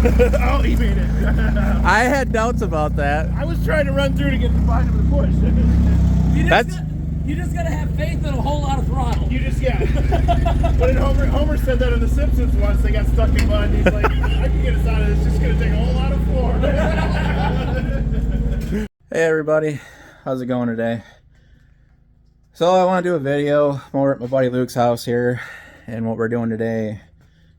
Oh, he made it. I had doubts about that. I was trying to run through to get behind him to push. You just gotta have faith and a whole lot of throttle. You just, yeah. But Homer said that in The Simpsons once. They got stuck in mud, and he's like, I can get us out of this. It's just going to take a whole lot of floor. Hey everybody, how's it going today? So I want to do a video. We're at my buddy Luke's house here, and what we're doing today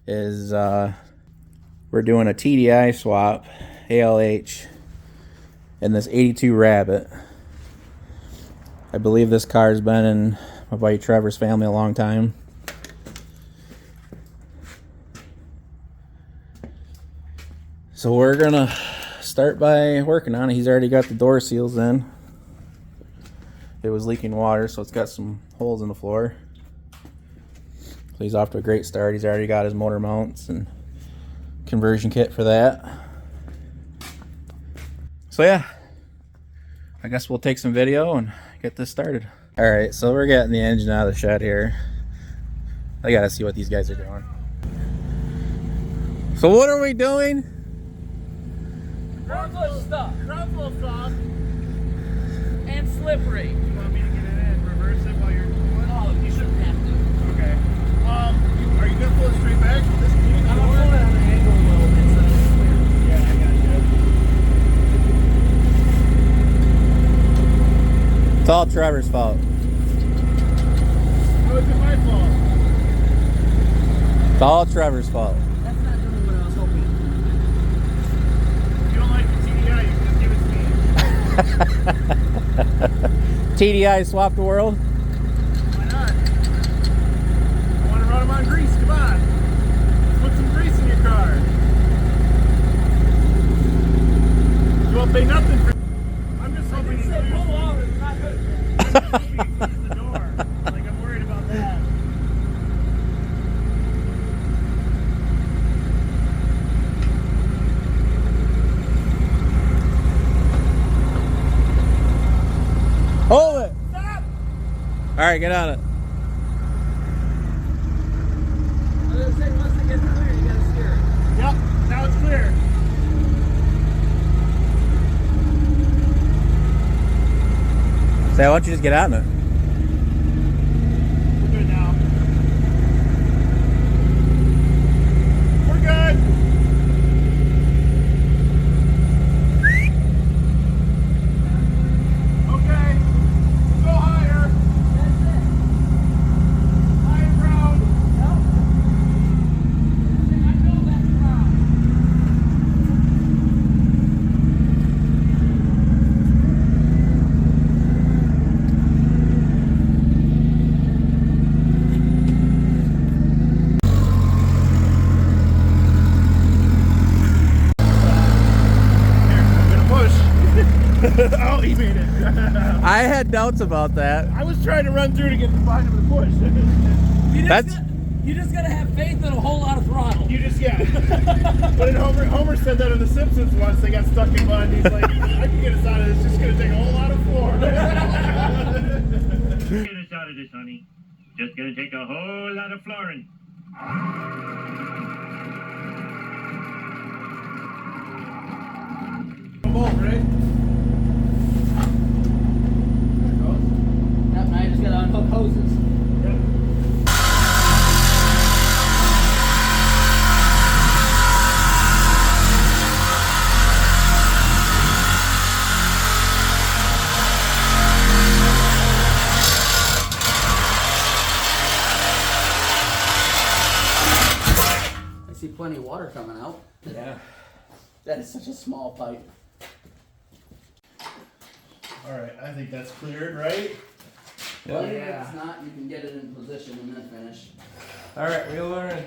is we're doing a TDI swap, ALH, in this 82 Rabbit. I believe this car's been in my buddy Trevor's family a long time. So we're gonna start by working on it. He's already got the door seals in. It was leaking water, so it's got some holes in the floor. So he's off to a great start. He's already got his motor mounts and conversion kit for that. So yeah, I guess we'll take some video and get this started. All right, so we're getting the engine out of the shed here. I gotta see what these guys are doing. So what are we doing? Ground's a little stuck Ground's a little soft. and slippery. You want me to get it in, reverse it while you're doing it? Oh, you shouldn't have to. Okay. Are you going to pull it straight back? This I'm gonna pull it on an angle a little bit so it's clear. Yeah, I got you. It's all Trevor's fault. How is it my fault? It's all Trevor's fault. That's not doing what I was hoping. If you don't like the TDI, you can just give it to me. TDI swap the world? Why not? I want to run them on grease. Come on. Let's put some grease in your car. You won't pay nothing for. I'm just hoping you Say clears pull out, it's not good. the door. Like, I'm worried about that. Hold it! Stop! Alright, get on it. I was gonna say, once it gets clear, you gotta steer it. Yep, now it's clear. Say, why don't you just get on it? We're good now. We're good. Okay. Go higher. That's it. High and round. Nope. I know that's wrong. Here, I'm gonna push. Oh, he made it. I had doubts about that. I was trying to run through to get behind him to push. You just gotta have faith and a whole lot of throttle. You just, yeah. But Homer said that in The Simpsons once. They got stuck in mud, and he's like, I can get us out of this. It's just going to take a whole lot of floor. Get us out of this, honey. Just gonna take a whole lot of flooring. Bolt, right? There it goes. Yep, now you just gotta unhook hoses. Yep. I see plenty of water coming out. Yeah. That is such a small pipe. All right, I think that's cleared, right? Well, even if it's not, you can get it in position and then finish. Alright, wheel her in.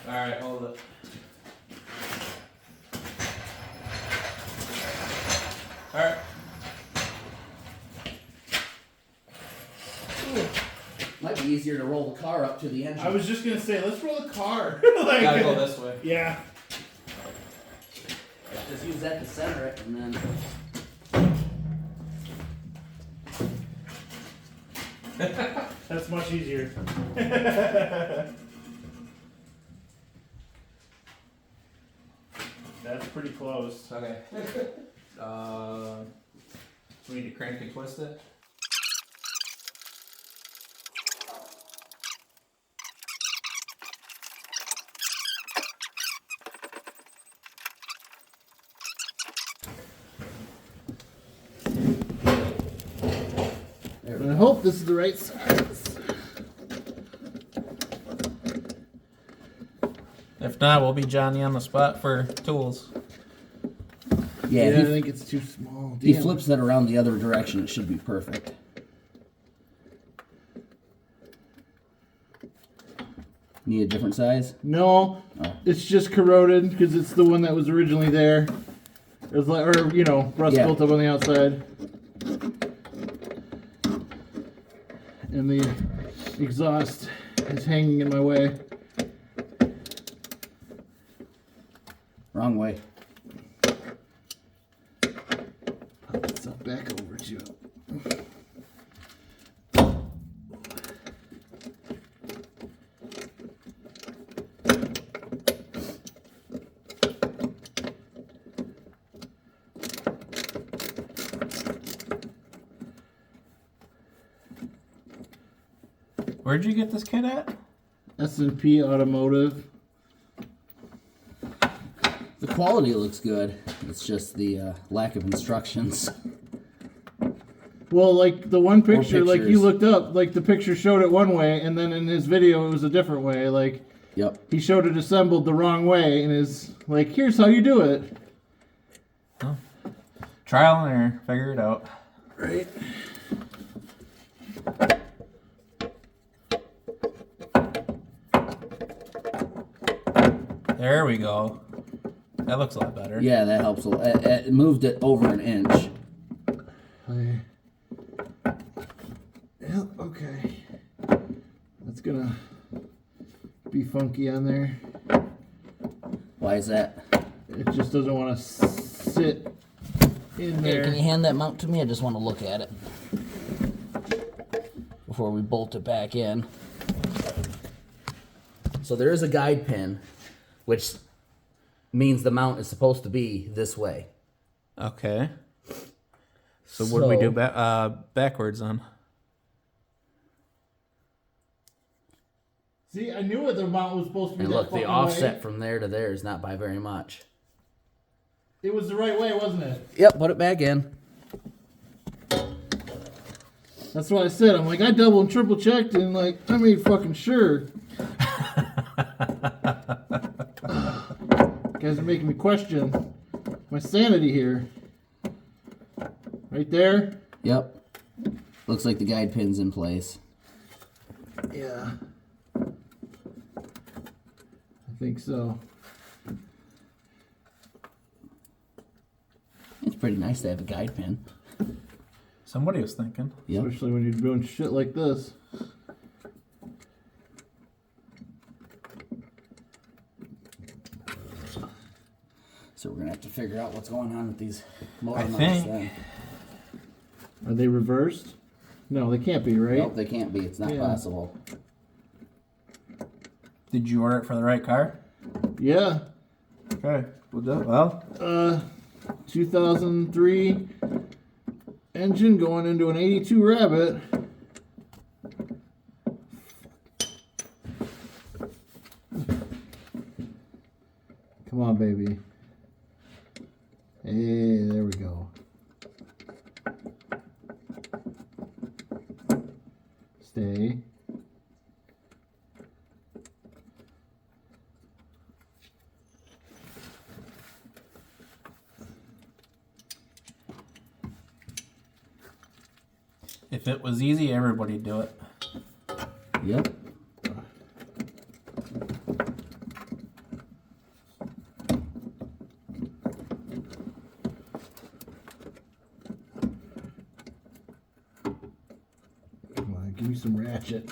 Alright, hold it. Might be be easier to roll the car up to the engine. I was just gonna say, let's roll the car. Like, Gotta go this way. Yeah. Just use that to center it, and then. That's much easier. That's pretty close. Okay. We need to crank and twist it. I hope this is the right size. If not, we'll be Johnny on the spot for tools. Yeah, I think it's too small. he Damn. flips that around the other direction. It should be perfect. Need a different size? No, Oh. it's just corroded because it's the one that was originally there. It was like, or you know, rust Yeah. built up on the outside, and the exhaust is hanging in my way. Wrong way. Pop myself back over to it. Where'd you get this kit at? S&P Automotive. The quality looks good. It's just the lack of instructions. Well, like the one picture, like you pictures. looked up, like the picture showed it one way, and then in his video it was a different way. Like Yep. he showed it assembled the wrong way, and is like, here's how you do it. Trial and error. Figure it out. Right. There we go. That looks a lot better. Yeah, that helps a lot. It moved it over an inch. Yeah, okay. That's gonna be funky on there. Why is that? It just doesn't want to sit in Hey, there. can you hand that mount to me? I just want to look at it before we bolt it back in. So there is a guide pin, which means the mount is supposed to be this way. Okay. So what do we So- do backwards on? See, I knew it. The mount was supposed to be And that look, the fucking offset way. from there to there is not by very much. It was the right way, wasn't it? Yep, put it back in. That's what I said. I'm like, I double and triple checked, and like, I made fucking sure. Guys are making me question my sanity here. Right there. Yep. Looks like the guide pin's in place. Yeah. I think so. It's pretty nice to have a guide pin. Somebody was thinking. Yep. Especially when you're doing shit like this. So we're gonna have to figure out what's going on with these motor I mounts think- then. Are they reversed? No, they can't be, right? Nope, they can't be. It's not Yeah. possible. Did you order it for the right car? Yeah. Okay. Well, 2003 engine going into an 82 Rabbit. Come on, baby. Hey, there we go. Stay. if it was easy, everybody'd do it. Yep. Come on, give me some some ratchet.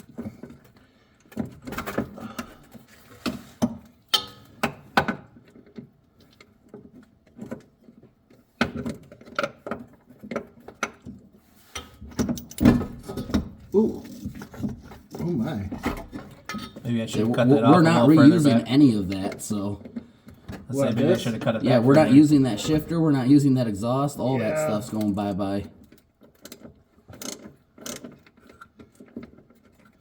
Ooh. Oh my. Maybe I should have We're cut that off. we're not a little further reusing back. any of that, so What, Maybe I this? should have cut it yeah, back we're not further. using that shifter. We're not using that exhaust. All that Yeah. stuff's going bye-bye.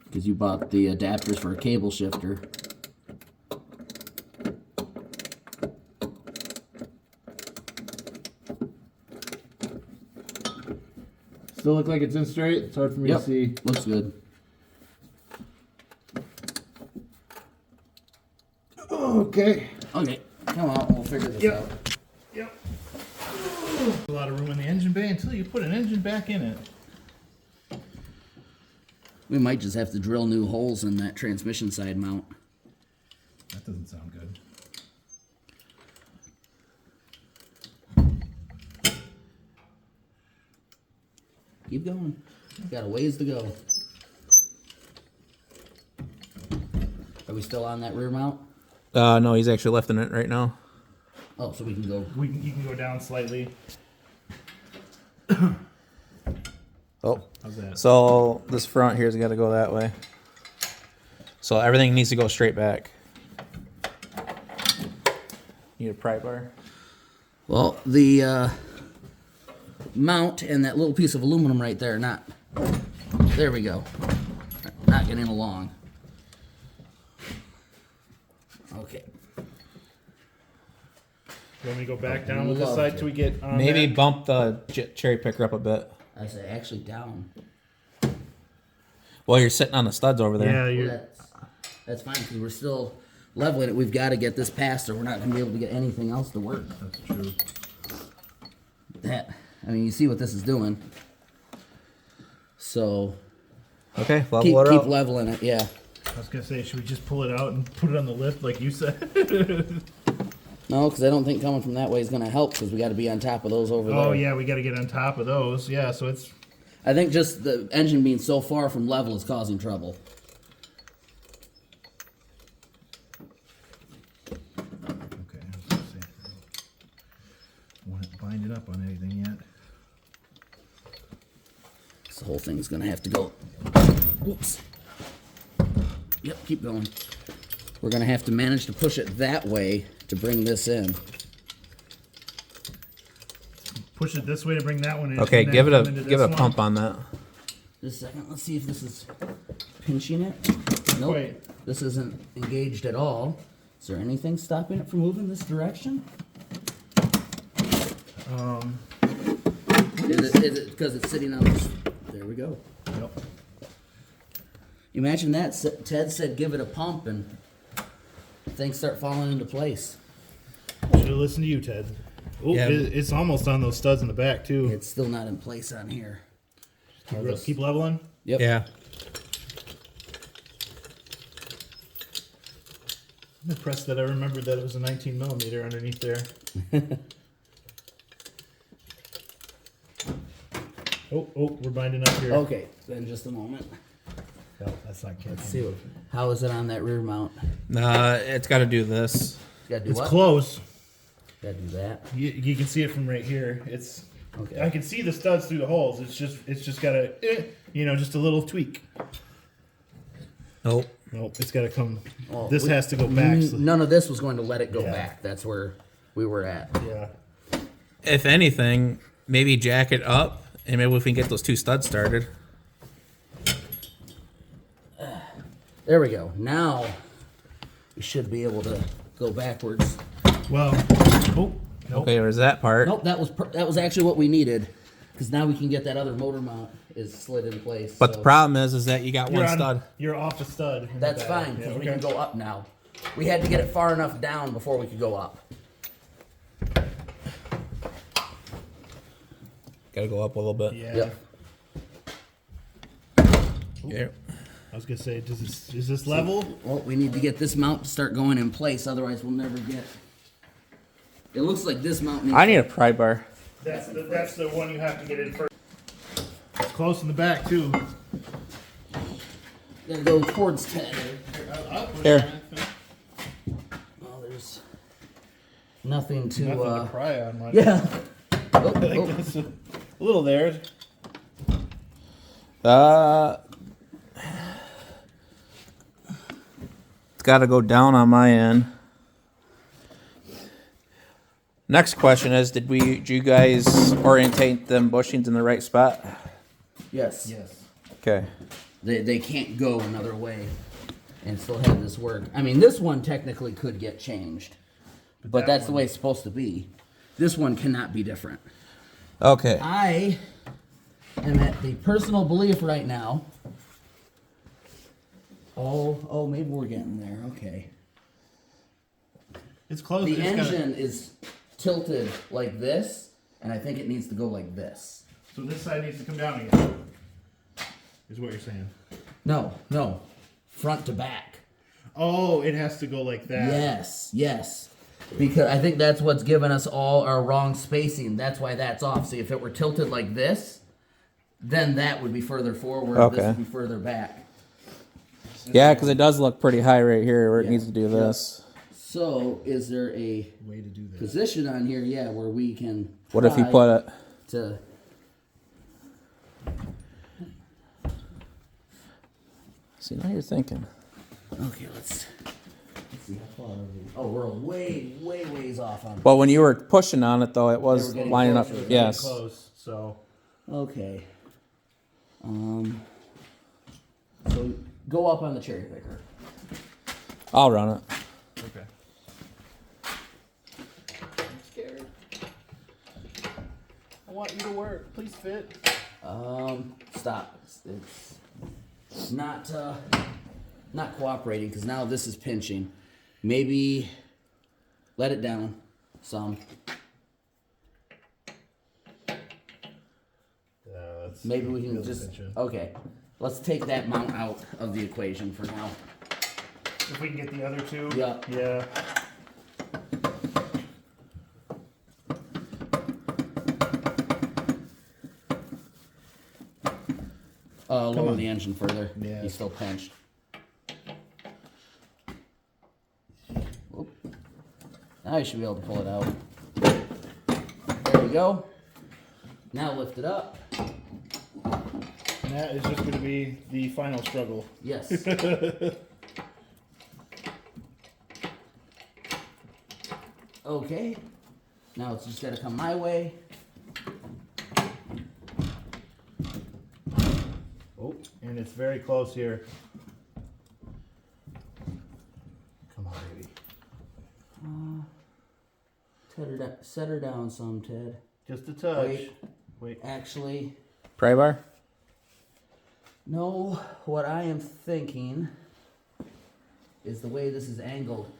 Because you bought the adapters for a cable shifter. Still look like it's in straight. It's hard for me to see. Looks good. Okay. Okay, come on, we'll figure this out. Yep. A lot of room in the engine bay until you put an engine back in it. We might just have to drill new holes in that transmission side mount. That doesn't sound good. Keep going. Got a ways to go. Are we still on that rear mount? No, he's actually lifting it right now. Oh, so we can go. You can go down slightly. Oh, How's that? so this front here's got to go that way. So everything needs to go straight back. Need a pry bar? Well, the mount and that little piece of aluminum right there, not. There we go. Not getting along. Okay. You want me to go back down with this Love side to. till we get on Maybe that? bump the cherry picker up a bit. I say actually down. Well, you're sitting on the studs over there. Yeah, Well, you're. that's fine because we're still leveling it. We've got to get this past or we're not going to be able to get anything else to work. That's true. That, I mean, you see what this is doing. So Okay, level keep it up. leveling it, yeah. I was gonna say, should we just pull it out and put it on the lift like you said? No, because I don't think coming from that way is going to help because we got to be on top of those over there. Oh yeah, we got to get on top of those. Yeah, so it's. I think just the engine being so far from level is causing trouble. Okay. I was gonna say, I won't bind it up on anything yet. This whole thing's going to have to go. Oops. Yep, keep going. We're going to have to manage to push it that way to bring this in. Push it this way to bring that one in. Okay, and then give it come a into give this it a one. pump on that. Just a second, let's see if this is pinching it. Nope, Wait. this isn't engaged at all. Is there anything stopping it from moving this direction? Is it because it's sitting on this? There we go. Yep. Imagine that. Ted said give it a pump and things start falling into place. Should have listened to you, Ted. Oh, Yeah. it's almost on those studs in the back too. It's still not in place on here. Keep leveling. Yep. Yeah. I'm impressed that I remembered that it was a 19 millimeter underneath there. Oh, we're binding up here. Okay, then just a moment. No, that's not catching. Let's see what, how is it on that rear mount? It's got to do this. Got to do It's what? close. Got to do that. You can see it from right here. It's. Okay. I can see the studs through the holes. It's just got a, just a little tweak. Nope. Nope, it's got to come. Well, This has to go back. so- None of this was going to let it go Yeah. back. That's where we were at. Yeah. If anything, maybe jack it up, and maybe if we can get those two studs started. There we go. Now we should be able to go backwards. Well. Oh. Nope. Okay, there's that part. Nope, that was actually what we needed, because now we can get that other motor mount is slid in place. But so the problem is that you got You're one on- stud. You're off the stud. in the that's back. fine Yeah, because we okay. can go up now. We had to get it far enough down before we could go up. Got to go up a little bit. Yeah. Yep. Yeah. I was gonna say, is this level? Well, we need to get this mount to start going in place, otherwise we'll never get. It looks like this mount needs. I need a pry bar. That's the one you have to get in first. It's close in the back too. Gotta go towards Ted. Here. Oh, there's nothing to. Nothing to pry on much. Yeah. I think that's a little there. It's got to go down on my end. Next question is, did you guys orientate them bushings in the right spot? Yes. Yes. Okay. They can't go another way and still have this work. I mean, this one technically could get changed, but that's the way it's supposed to be. This one cannot be different. Okay. I am at the personal belief right now. Oh, maybe we're getting there. Okay. It's close. The it's gotta- engine is tilted like this, and I think it needs to go like this. So this side needs to come down again. Is what you're saying. No, front to back. Oh, it has to go like that. Yes. Because I think that's what's given us all our wrong spacing. That's why that's off. See, if it were tilted like this, then that would be further forward. Okay. This would be further back. Yeah, because it does look pretty high right here where it Yeah. needs to do this. So, is there a Way to do that. position on here? Yeah, where we can. What if you try put it? to? See, now you're thinking. Okay, let's see how far are we. Oh, we're ways off on. Well, when you were pushing on it, though, it was They were getting lining up. closer. Yes. Close. So Okay. So go up on the cherry picker. I'll run it. okay. I'm scared. I want you to work. Please fit. Stop. It's not not cooperating because now this is pinching. Maybe let it down some. That's Maybe we can just okay. Let's take that mount out of the equation for now. If we can get the other two. Yeah. Yeah. Lower the engine further. Yeah. He's still pinched. Oop. Now you should be able to pull it out. There we go. Now lift it up. And that is just going to be the final struggle. Yes. Okay. Now it's just got to come my way. Oh, and it's very close here. Come on, baby. Set her down some, Ted. Just a touch. Wait. Wait. Actually, Pry bar? no. What I am thinking is the way this is angled.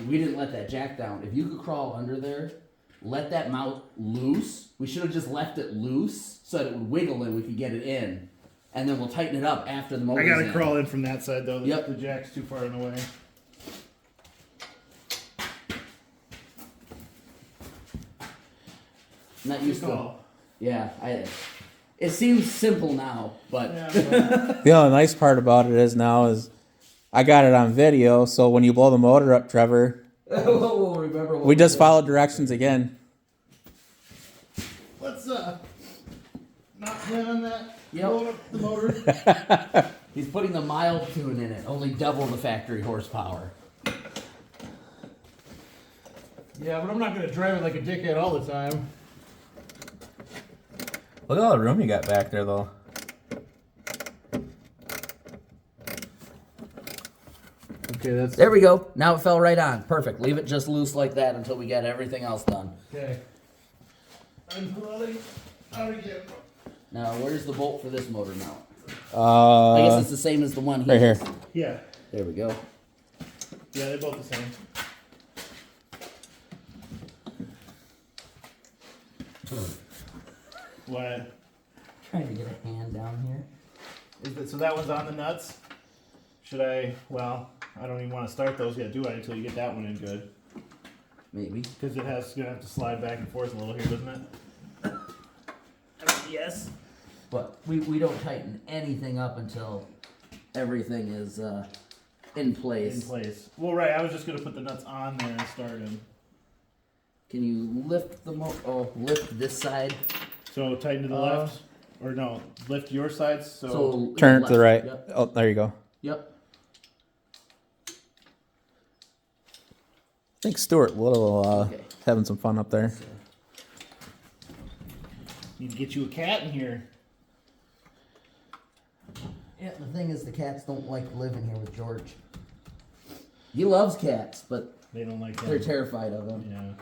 We didn't let that jack down. If you could crawl under there, let that mount loose. We should have just left it loose so that it would wiggle and we could get it in. And then we'll tighten it up after the I motor's gotta in. crawl in from that side though. Yep. The jack's too far in the way. Not used Good to. call. Yeah, it seems simple now, but Yeah, well, The only nice part about it is now is I got it on video, so when you blow the motor up, Trevor, we'll remember what we just did. followed directions again. let's not plan on that. Yep. Blow up the motor. He's putting the mild tune in it, only double the factory horsepower. Yeah, but I'm not gonna drive it like a dickhead all the time. Look at all the room you got back there, though. Okay, that's There we go. Now it fell right on. Perfect. Leave it just loose like that until we get everything else done. okay. Unpulling out again. Now, where's the bolt for this motor mount? I guess it's the same as the one right here. has. Yeah. There we go. Yeah, they're both the same. What? Trying to get a hand down here. So that one's on the nuts? Should I, well, I don't even want to start those yet, do I, until you get that one in good? Maybe. Because it has gonna have to slide back and forth a little here, doesn't it? Yes. But we don't tighten anything up until everything is in place. In place. Well, right. I was just gonna put the nuts on there and start them. Can you lift the lift this side? So tighten to the left, or no, lift your sides. So Turn it to the right. Yep. Oh, there you go. Yep. I think Stuart Little Okay. having some fun up there. need to get you a cat in here. Yeah, the thing is, the cats don't like living here with George. He loves cats, but They don't like they're that. terrified of him. Yeah.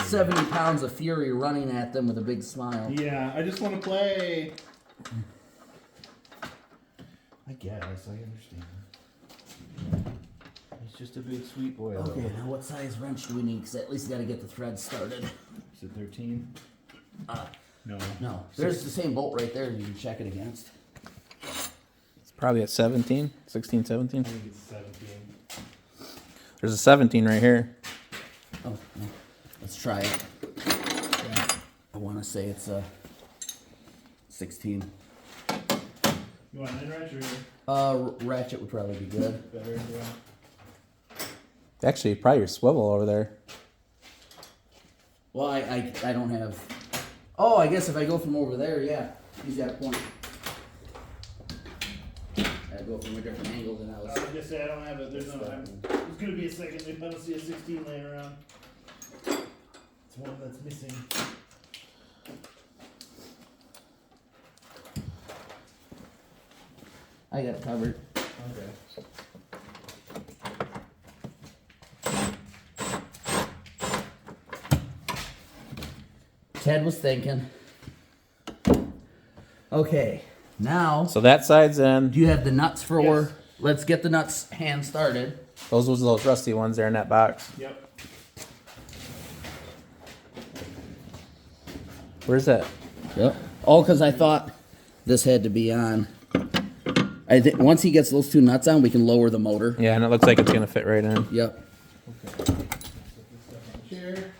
70 pounds of fury running at them with a big smile. Yeah, I just want to play. I guess I understand. He's just a big sweet boy. Okay, now what size wrench do we need? Because at least got to get the thread started. Is it 13? No. No, there's the same bolt right there you can check it against. It's probably at 17, 16, 17. I think it's 17. There's a 17 right here. Oh, no. Let's try it. I want to say it's 16. You want an end wrench or Ratchet would probably be good. better? Yeah. Actually, probably your swivel over there. Well, I don't have. Oh, I guess if I go from over there, yeah, he's got a point. I go from a different angle than I I was. was gonna say I don't have it. There's no. There's gonna be a second. If I don't see a 16 laying around, it's one that's missing. I got it covered. Okay. Ted was thinking. Okay, now So that side's in. do you have the nuts for? Yes. Let's get the nuts hand started. Those was those rusty ones there in that box. Yep. Where's that? Yep. All because I thought this had to be on. I think once he gets those two nuts on, we can lower the motor. Yeah, and it looks like it's gonna fit right in. Yep. Chair.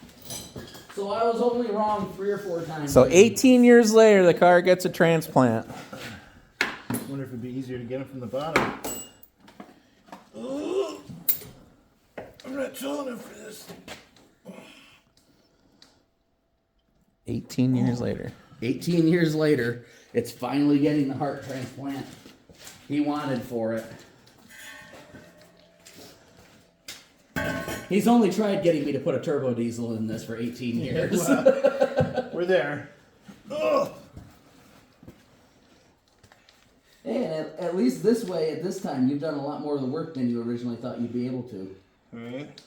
So I was only wrong 3 or 4 times. So 18 years later, the car gets a transplant. I wonder if it'd be easier to get them from the bottom. Ugh. I'm not tall enough for this. 18 years later. 18 years later, it's finally getting the heart transplant he wanted for it. He's only tried getting me to put a turbo diesel in this for 18 years. We're there. Ugh. And at least this way, at this time, you've done a lot more of the work than you originally thought you'd be able to. Alright.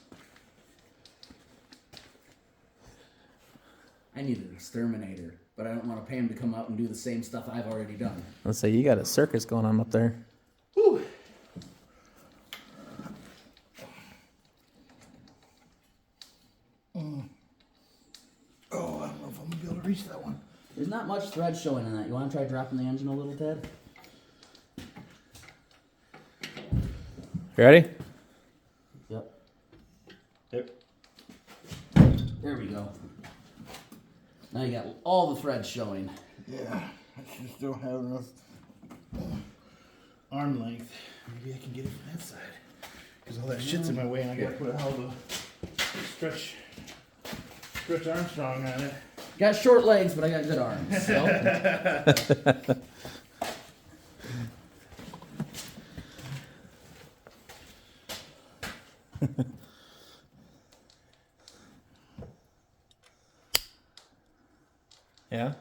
I need an exterminator, but I don't want to pay him to come out and do the same stuff I've already done. Let's say you got a circus going on up there. Whew. Oh, I don't know if I'm gonna be able to reach that one. There's not much thread showing in that. You want to try dropping the engine a little, Ted? You ready? Yep. Yep. There we go. Now you got all the threads showing. Yeah, I just don't have enough arm length. Maybe I can get it from that side. Because all that shit's in my way and I gotta put a hell of a stretch Armstrong on it. Got short legs, but I got good arms. So. Yeah.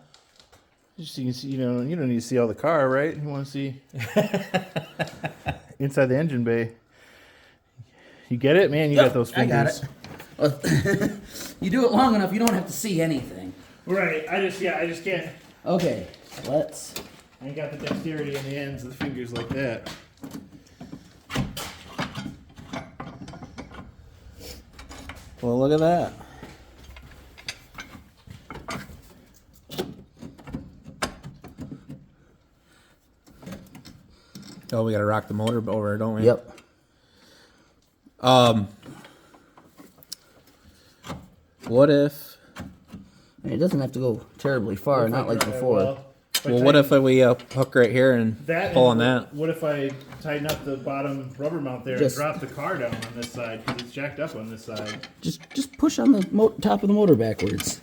Just so you can see, you don't need to see all the car, right? You want to see inside the engine bay. You get it, man. You got those I got fingers. it. You do it long enough, you don't have to see anything. Right. I just can't. Okay, let's. I ain't got the dexterity in the ends of the fingers like that. Well, look at that. Oh, we gotta rock the motor over, don't we? Yep. What if? It doesn't have to go terribly far, not like before. Well, Well, what if we hook right here and pull on that? What if I tighten up the bottom rubber mount there Just- and drop the car down on this side because it's jacked up on this side? Just push on the top of the motor backwards.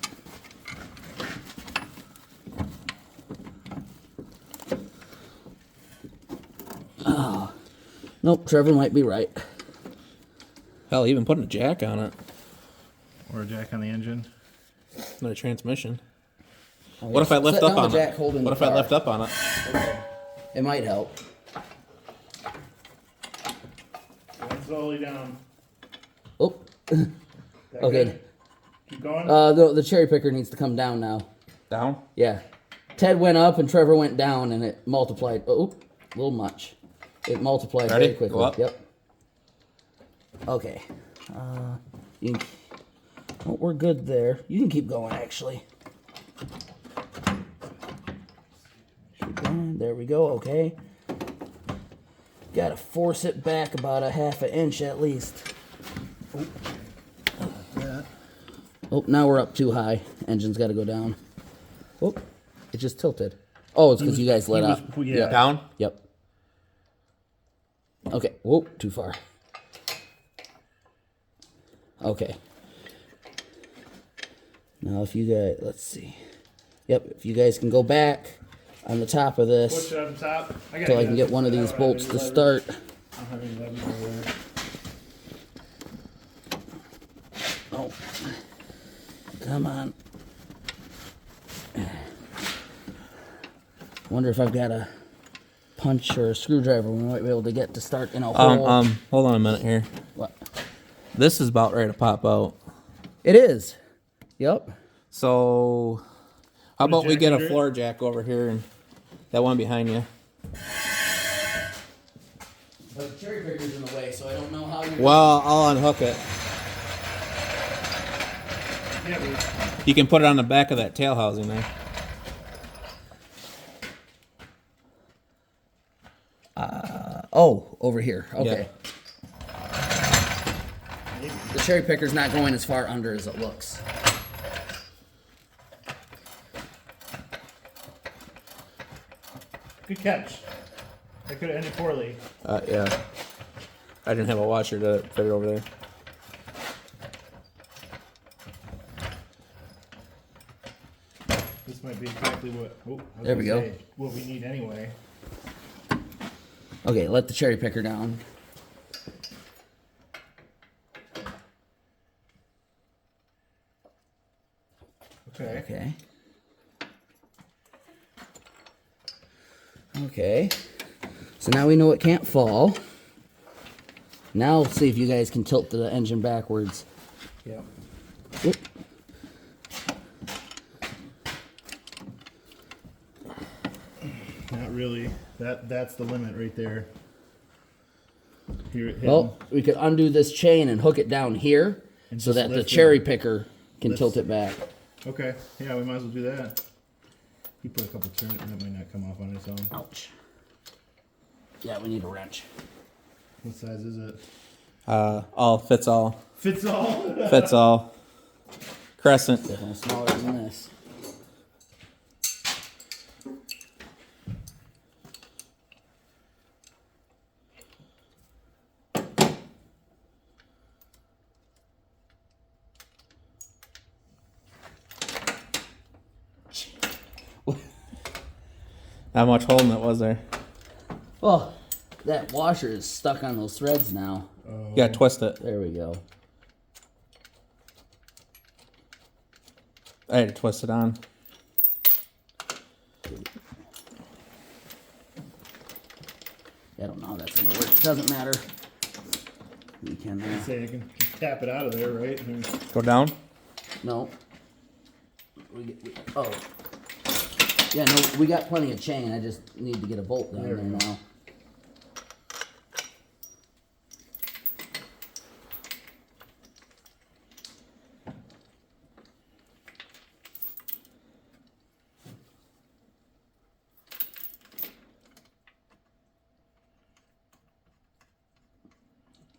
Oh. Nope, Trevor might be right. Hell, even putting a jack on it. Or a jack on the engine? Not a transmission. What if I lift Set up down on the jack it? holding What the if I car. lift up on it? It might help. One slowly down. Oh, That okay. good? Keep going? The cherry picker needs to come down now. Down? Yeah. Ted went up and Trevor went down and it multiplied. Oh, a little much. It multiplied Ready? very quickly. Go up. Yep. Okay. You can, well, we're good there. You can keep going, actually. Keep going. There we go. Okay. Gotta force it back about a ½ inch at least. Oh, now we're up too high. Engine's got to go down. Oh, it just tilted. Oh, it's because you guys let up. yeah. Yep. Down? Yep. Okay. Whoa, too far. Okay. Now, if you guys, let's see. Yep, if you guys can go back on the top of Push this it on the top. until I can get one of these bolts to start. I don't have any levers over there. Oh, come on. Wonder if I've got a punch or a screwdriver we might be able to get to start in a hole. Hold on a minute here. What? This is about ready to pop out. It is. Yep. So, how about we jack get a under it? floor jack over here and that one behind you? But the cherry picker's in the way, so I don't know how you're. Well, I'll unhook it. Yeah, but You can put it on the back of that tail housing there. Oh, over here. Okay. The cherry picker's not going as far under as it looks. good catch. That could have ended poorly. Yeah. I didn't have a washer to fit it over there. This might be exactly what. Oh, I was There we gonna go. say, what we need anyway. Okay, let the cherry picker down. Okay. Okay. Okay. So now we know it can't fall. Now let's see if you guys can tilt the engine backwards. Yeah. Oop. Not really. That's the limit right there. Here it Well, we could undo this chain and hook it down here And so just that the lift it. cherry picker can Lifts. tilt it back. Okay. Yeah, we might as well do that. You put a couple turns, and that might not come off on its own. Ouch. Yeah, we need a wrench. What size is it? All fits all. Fits all. Fits all. Crescent. Definitely smaller than this. How much holding it was there? Oh, that washer is stuck on those threads now. You gotta twist it. There we go. I had to twist it on. I don't know how that's gonna work. It doesn't matter. We can. Say I can just tap it out of there, right? Go down. No. Oh. Yeah, no, we got plenty of chain. I just need to get a bolt down There there we go. now.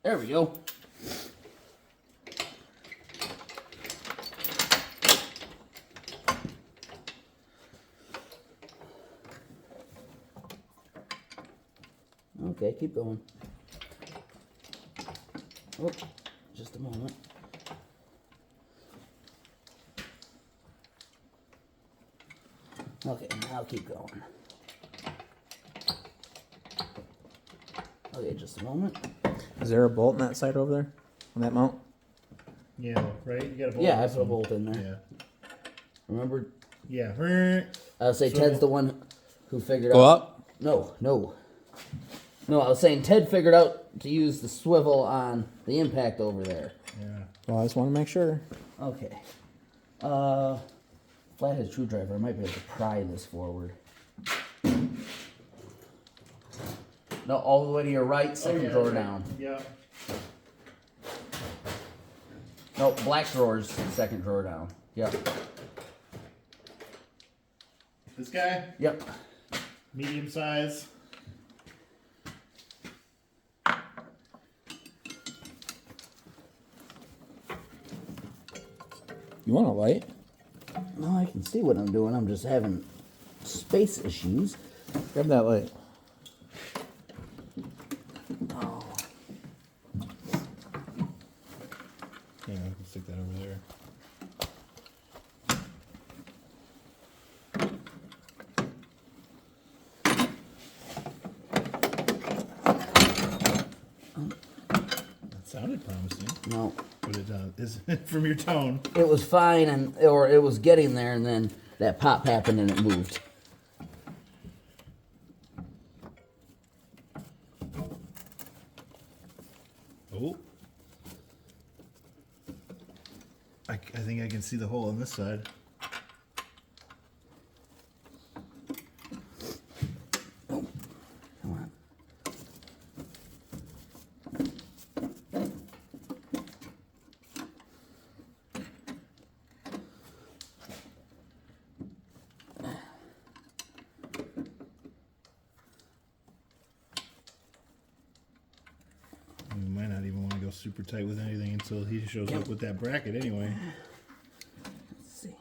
There we go. Okay, keep going. Oh, just a moment. Okay, now keep going. Okay, just a moment. Is there a bolt on that side over there? On that mount? Yeah, right? You got a bolt. Yeah, in I this put a one. bolt in there. Remember, Yeah. I was saying Ted's the one who figured Go out. up? No, I was saying Ted figured out to use the swivel on the impact over there. Yeah. Well, I just want to make sure. Okay. Flathead screwdriver. I might be able to pry this forward. No, all the way to your right, second drawer down. Yeah. No, black drawers, second drawer down. Yep. This guy, Yep. medium size. You want a light? No, I can see what I'm doing. I'm just having space issues. Grab that light. Oh. Yeah, I can stick that over there. That sounded promising, No. but it isn't from your tone. It was fine, or it was getting there, and then that pop happened and it moved. Oh. I think I can see the hole on this side. Come on. We might not even want to go super tight with anything until he shows up with that bracket anyway. Let's see.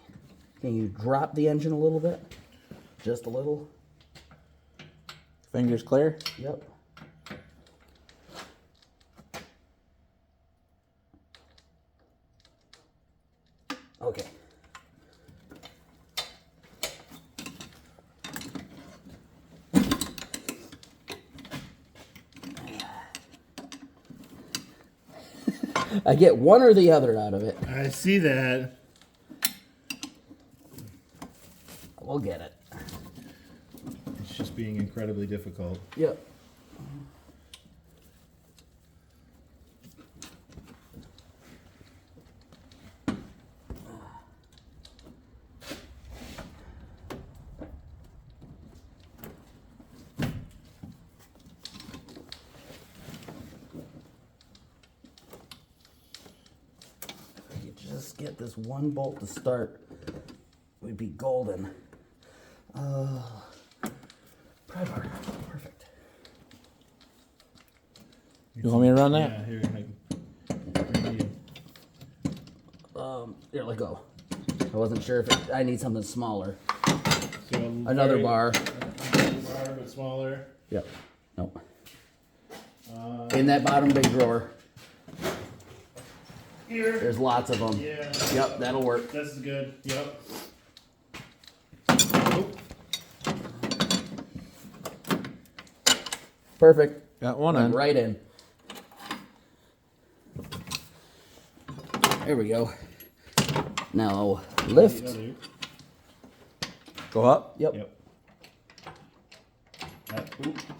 Can you drop the engine a little bit? Just a little? Fingers clear? Yep. Okay. I get one or the other out of it. I see that. We'll get it. It's just being incredibly difficult. Yep. If you just get this one bolt to start, we'd be golden. Pry bar. Perfect. You want me to run that? Yeah, here. Here, let go. I wasn't sure if I need something smaller. So Another bar. Another bar, but smaller. Yep. Nope. In that bottom big drawer, Here. there's lots of them. Yeah. Yep, that'll work. This is good. Yep. Oh, Perfect. Got one Went on. right in. There we go. Now lift. other. Go up? Yep. Yep.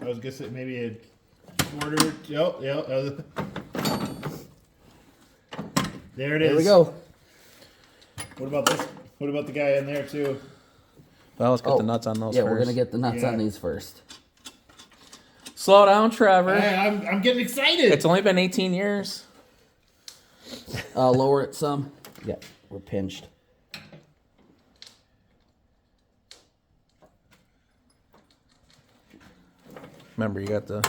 I was gonna say maybe a quarter. Yep. There it is. There we go. What about this? What about the guy in there too? Well, let's get the nuts on those Yeah, first. we're gonna get the nuts Yeah. on these first. Slow down, Trevor. Hey, I'm getting excited. It's only been 18 years. Lower it some. Yeah, we're pinched. Remember, you got the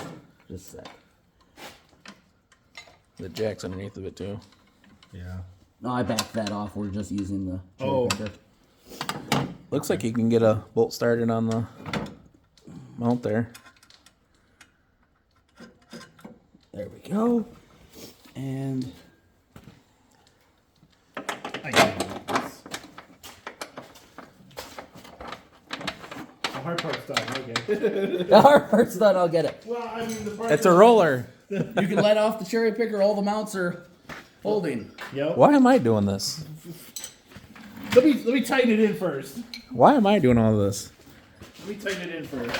Just a sec. jacks underneath of it, too. Yeah. No, I backed that off. We're just using the cherry Oh. picker. Looks like you can get a bolt started on the mount there. There we go. And I got this. The hard part's done. Okay. the hard part's done. I'll get it. Well, I mean, the part. It's a roller. You can let off the cherry picker. All the mounts are holding. Yep. Why am I doing this? Let me tighten it in first. Why am I doing all this? Let me tighten it in first.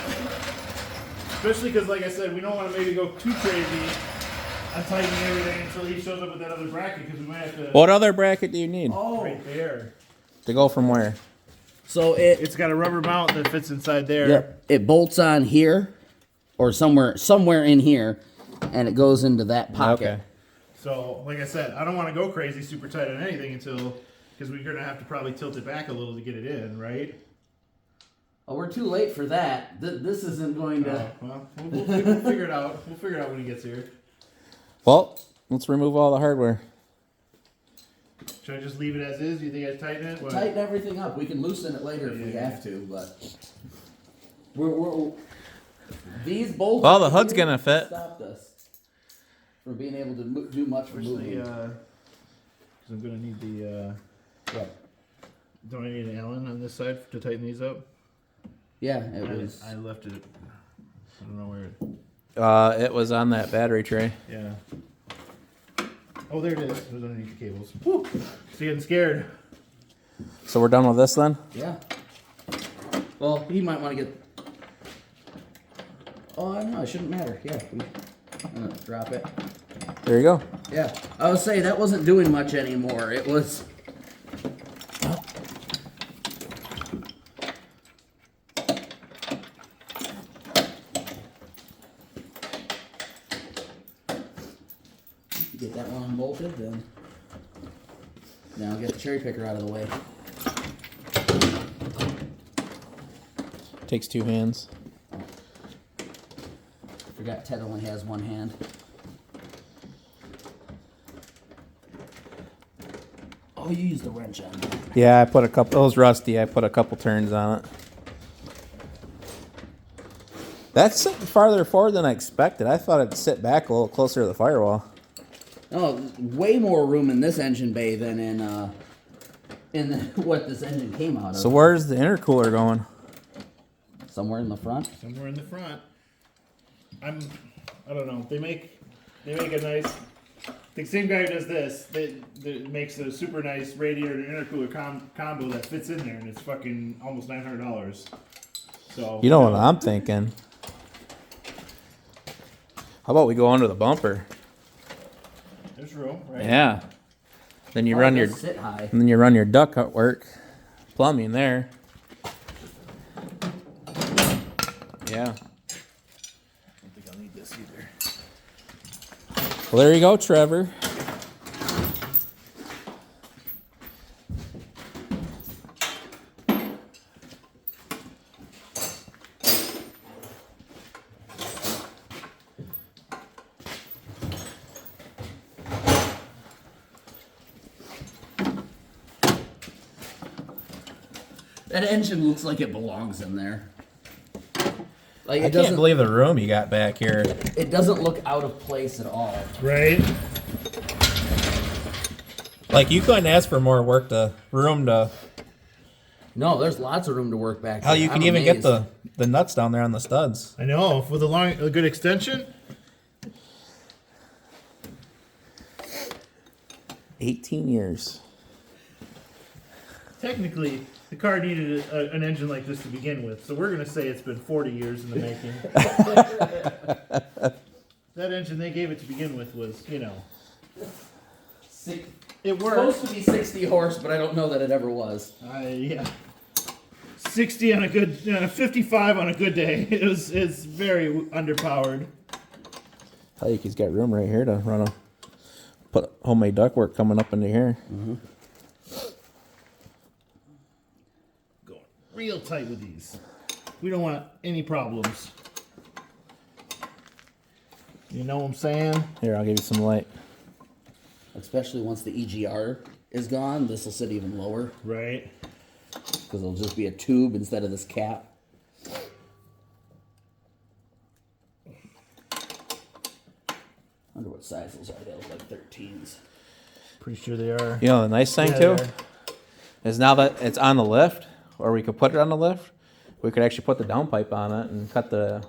Especially because, like I said, we don't want to maybe go too crazy on tightening everything until he shows up with that other bracket, because we might have to. What other bracket do you need? Oh, Right there. To go from where? so It's got a rubber mount that fits inside there. Yep. It bolts on here, or somewhere in here, and it goes into that pocket. Okay. So, like I said, I don't want to go crazy super tight on anything until, because we're going to have to probably tilt it back a little to get it in, right? Oh, we're too late for that. This isn't going to. Well, we'll figure it out. We'll figure it out when he gets here. Well, let's remove all the hardware. Should I just leave it as is? You think I tighten it? What? Tighten everything up. We can loosen it later if we have to, but we're these bolts. Well, the HUD's gonna fit. Stopped us from being able to do much Where's moving. because I'm going to need the, don't I need an Allen on this side to tighten these up? Yeah, it was. I left it, I don't know where it, It was on that battery tray. yeah. Oh, there it is. It was underneath the cables. Woo! So getting scared. So we're done with this then? Yeah. Well, he might want to get. Oh, no, it shouldn't matter. Yeah, I'm gonna drop it. There you go. Yeah, I would say that wasn't doing much anymore. It was. Get that one unbolted, then. Now get the cherry picker out of the way. Takes two hands. Forgot Ted only has one hand. Oh, you used the wrench on that. Yeah, I put a couple. It was rusty. I put a couple turns on it. That's sitting farther forward than I expected. I thought it'd sit back a little closer to the firewall. Oh, way more room in this engine bay than in what this engine came out of. So where's the intercooler going? Somewhere in the front. Somewhere in the front. I don't know. They make a nice. The same guy who does this, that makes a super nice radiator and intercooler combo that fits in there, and it's fucking almost $900. So You know what I'm thinking? How about we go under the bumper? there's room, right? Yeah. Then you Oh, run it your does sit high. and then you run your ductwork work, plumbing there. Yeah. I don't think I'll need this either. Well, there you go, Trevor. That engine looks like it belongs in there. Like I it can't doesn't. believe the room you got back here. It doesn't look out of place at all. Right? Like you couldn't ask for more room to. No, there's lots of room to work back. Hell, there. you can I'm even get amazed. the nuts down there on the studs. I know. With a good extension. 18 years. Technically, the car needed an engine like this to begin with, so we're going to say it's been 40 years in the making. That engine they gave it to begin with was, you know, it worked. Supposed to be 60 horse, but I don't know that it ever was. Yeah. 60 on a good, 55 on a good day. It's very underpowered. Hell, he's got room right here to put homemade ductwork coming up into here. Going real tight with these. We don't want any problems. You know what I'm saying? Here, I'll give you some light. Especially once the EGR is gone, this will sit even lower Right. because it'll just be a tube instead of this cap. wonder what size those are. They look like 13s. Pretty sure they are. You know, the nice thing Yeah, too they are. is now that it's on the lift, or we could put it on the lift, we could actually put the downpipe on it and cut the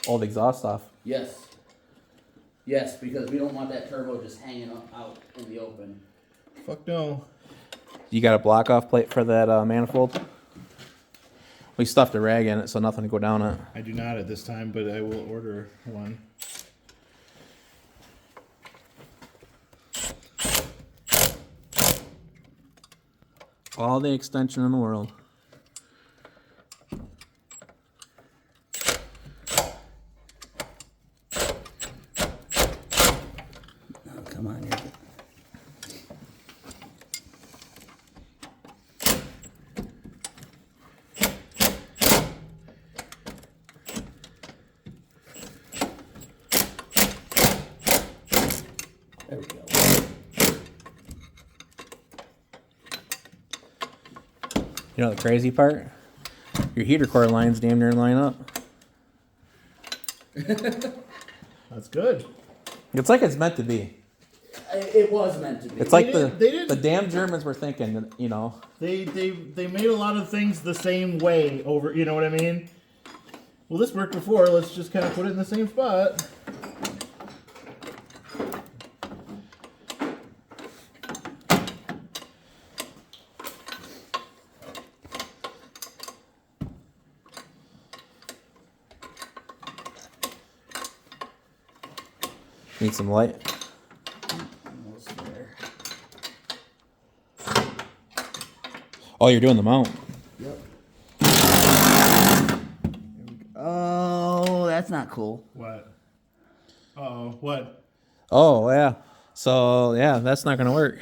old exhaust off. Yes. Yes, because we don't want that turbo just hanging up out in the open. Fuck no. You got a block off plate for that manifold? We stuffed a rag in it so nothing would go down it. I do not at this time, but I will order one. All the extension in the world. Oh, come on here. There we go. You know the crazy part? Your heater core lines damn near line up. That's good. It's like it's meant to be. It was meant to be. It's like They didn't- the damn Germans were thinking, you know. They made a lot of things the same way over. You know what I mean? Well, this worked before. Let's just kind of put it in the same spot. Need some light. Almost there. Oh, you're doing the mount. Yep. Oh, that's not cool. What? Uh-oh. What? Oh, yeah. So, yeah, that's not going to work.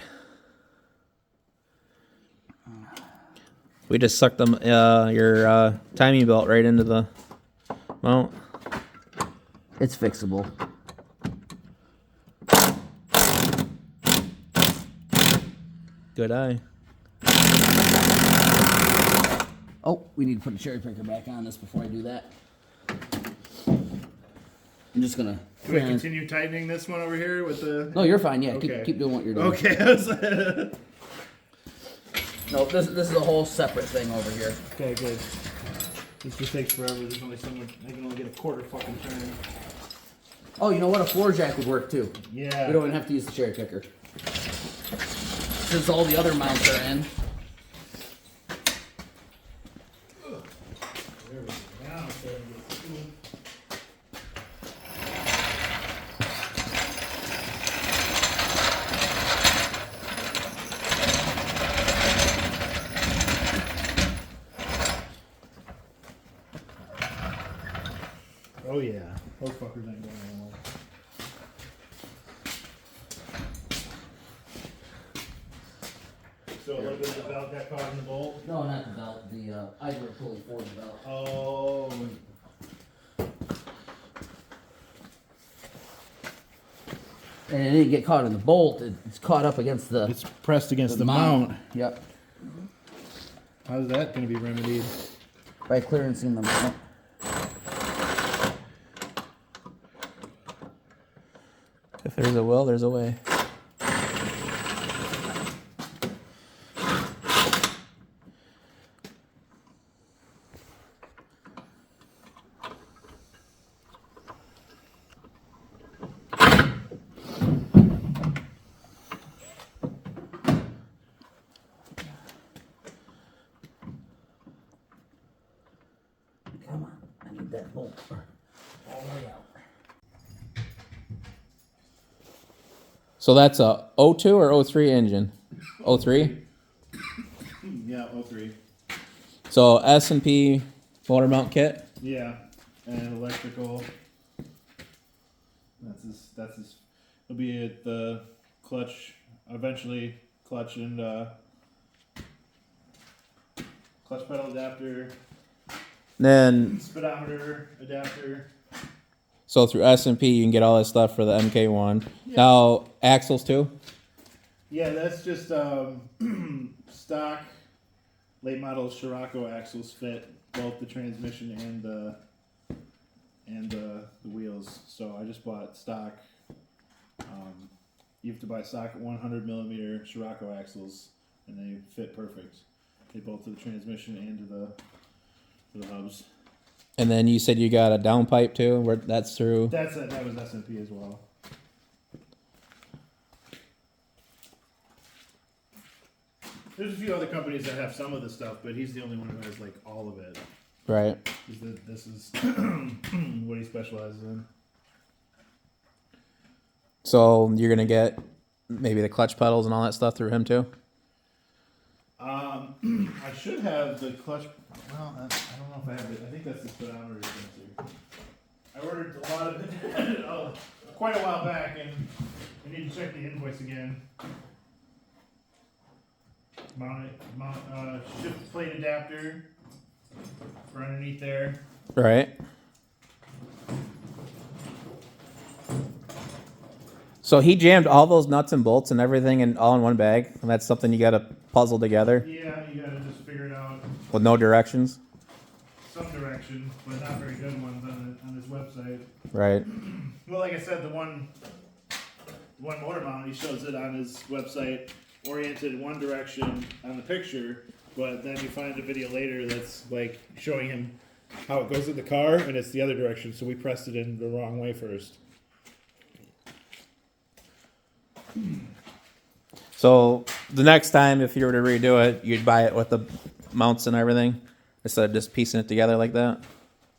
We just sucked them, your timing belt right into the mount. It's fixable. Good eye. Oh, we need to put a cherry picker back on this before I do that. I'm just gonna Do we clearance. continue tightening this one over here with the? No, you're fine. Yeah, Okay. keep doing what you're doing. Okay. No, this is a whole separate thing over here. Okay, good. This just takes forever. There's only so much. I can only get a quarter fucking turn. Oh, you know what? A floor jack would work too. Yeah. We don't even have to use the cherry picker. Since all the other mounts are in. There we go. Now I'm starting to get cool. Oh yeah, those fuckers ain't going anymore. So a little bit of the belt got caught in the bolt. No, not the belt. The idler pulley for the belt. Oh. And it didn't get caught in the bolt. It's caught up against the It's pressed against the mount. Yep. How's that going to be remedied? By clearancing the mount. If there's a will, there's a way. Come on, I need that bolt all the way out. So that's a 02 or 03 engine? 03? Yeah, 03. So S&P motor mount kit. Yeah, and electrical. That's his. It'll be at the clutch, eventually clutch and clutch pedal adapter, Then, speedometer adapter. so through S&P, you can get all that stuff for the MK1. Yeah. Now, axles too? Yeah, that's just stock late model Scirocco axles fit both the transmission and the wheels. So I just bought stock You have to buy socket 100 millimeter Scirocco axles, and they fit perfect. They bolt to the transmission and to the hubs. And then you said you got a downpipe too, where that's through. That was SMP as well. There's a few other companies that have some of the stuff, but he's the only one who has like all of it. Right. This is what he specializes in. So you're gonna get maybe the clutch pedals and all that stuff through him too. I should have the clutch. Well, I don't know if I have it. I think that's the speedometer sensor. I ordered a lot of it quite a while back, and I need to check the invoice again. Shift plate adapter for underneath there. Right. So he jammed all those nuts and bolts and everything all in one bag, and that's something you got to puzzle together Yeah, you gotta just figure it out. with no directions. Some direction, but not very good ones on his website. Right. Well, like I said, the one motor mount, he shows it on his website, oriented in one direction on the picture, but then you find a video later that's like showing him how it goes in the car, and it's the other direction, so we pressed it in the wrong way first. So the next time, if you were to redo it, you'd buy it with the mounts and everything instead of just piecing it together like that.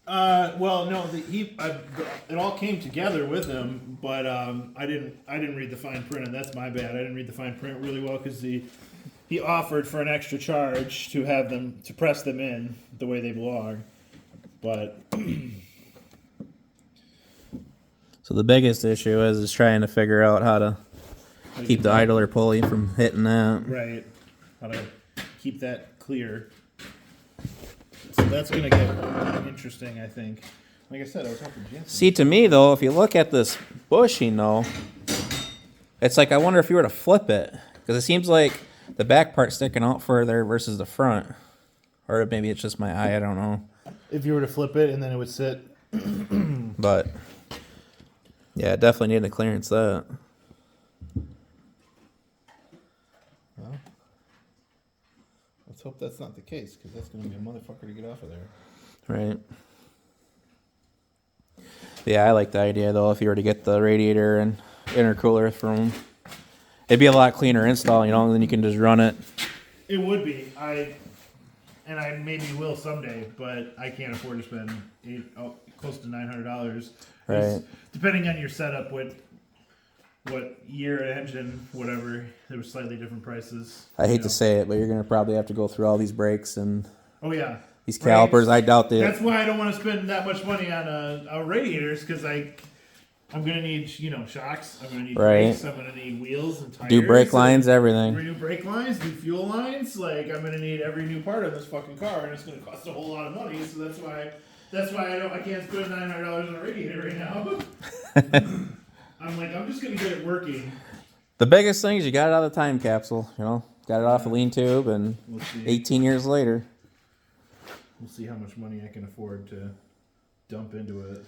Well, no, it all came together with him, but I didn't read the fine print, and that's my bad. I didn't read the fine print really well because he offered for an extra charge to have them to press them in the way they belong, but So the biggest issue is trying to figure out how to keep the idler pulley from hitting that. right, how to keep that clear. So that's gonna get interesting, I think. Like I said, I was hoping Jensen. See, to me though, if you look at this bushing though, it's like I wonder if you were to flip it, because it seems like the back part's sticking out further versus the front, or maybe it's just my eye. I don't know. If you were to flip it and then it would sit. But yeah, definitely need to clearance that. Well, let's hope that's not the case, because that's going to be a motherfucker to get off of there. Right. Yeah, I like the idea though. If you were to get the radiator and intercooler from, it'd be a lot cleaner install, you know. And then you can just run it. It would be. I maybe will someday, but I can't afford to spend close to $900. Right. Depending on your setup, what year engine, whatever, there were slightly different prices. I hate to say it, but you're gonna probably have to go through all these brakes and Oh yeah. these calipers. Brakes. I doubt that. That's why I don't want to spend that much money on radiators, because I'm gonna need shocks. I'm gonna need brakes. I'm gonna need wheels and tires. Do brake lines, everything. Renew brake lines, do fuel lines. Like I'm gonna need every new part of this fucking car, and it's gonna cost a whole lot of money. So that's why I can't spend $900 on a radiator right now. I'm just gonna get it working. The biggest thing is you got it out of the time capsule. You know, got it off a lean tube, and We'll see. 18 years later. We'll see how much money I can afford to dump into it.